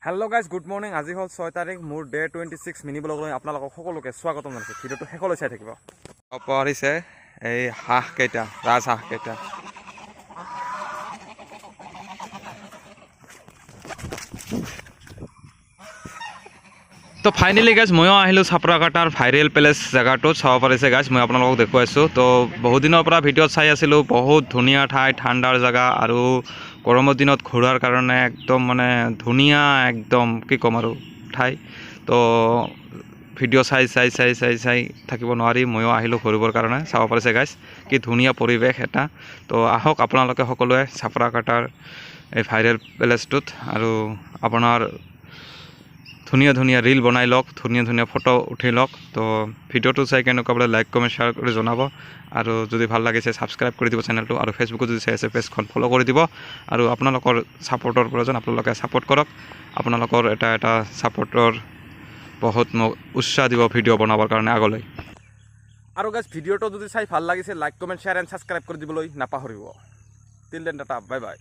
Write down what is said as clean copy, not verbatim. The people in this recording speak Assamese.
Hello' guys good morning. আজি হ'ল 6 তাৰিখ, মোৰ ডে 26 মিনি ব্লগলৈ আপোনালোকক সকলোকে স্বাগতম জনাইছোঁ। ভিডিঅ'টো শেষলৈ চাই থাকিব। পাৰিছে এই হাঁহকেইটা, ৰাজহাঁহকেইটা। তো ফাইনেলি গাইজ ময়ো আহিলোঁ চাপৰাকাটাৰ ভাইৰেল পেলেচ জেগাটোত। চাব পাৰিছে গাইজ, মই আপোনালোকক দেখুৱাইছোঁ। তো বহুত দিনৰ পৰা ভিডিঅ'ত চাই আছিলোঁ, বহুত ধুনীয়া ঠাই, ঠাণ্ডাৰ জেগা আৰু গৰমৰ দিনত ঘূৰাৰ কাৰণে একদম মানে ধুনীয়া, একদম কি ক'ম আৰু ঠাই। তো ভিডিঅ' চাই থাকিব নোৱাৰি ময়ো আহিলোঁ ঘূৰিবৰ কাৰণে। চাব পাৰিছে গাইজ কি ধুনীয়া পৰিৱেশ এটা। তো আহক আপোনালোকে সকলোৱে চাপৰাকাটাৰ এই ভাইৰেল পেলেচটোত আৰু আপোনাৰ ধুনীয়া ধুনীয়া ৰিল বনাই লওক, ধুনীয়া ধুনীয়া ফটো উঠি লওক। তো ভিডিঅ'টো চাই কেনেকুৱা বোলে লাইক কমেণ্ট শ্বেয়াৰ কৰি জনাব, আৰু যদি ভাল লাগিছে ছাবস্ক্ৰাইব কৰি দিব চেনেলটো, আৰু ফেচবুকত যদি চাই আছে পেজখন ফ'ল' কৰি দিব। আৰু আপোনালোকৰ ছাপোৰ্টৰ প্ৰয়োজন, আপোনালোকে ছাপোৰ্ট কৰক। আপোনালোকৰ এটা ছাপোৰ্টৰ বহুত মোক উৎসাহ দিব ভিডিঅ' বনাবৰ কাৰণে আগলৈ। আৰু গাইজ ভিডিঅ'টো যদি চাই ভাল লাগিছে like comment share and subscribe কৰি দিবলৈ নাপাহৰিব। Till then Tata, bye bye.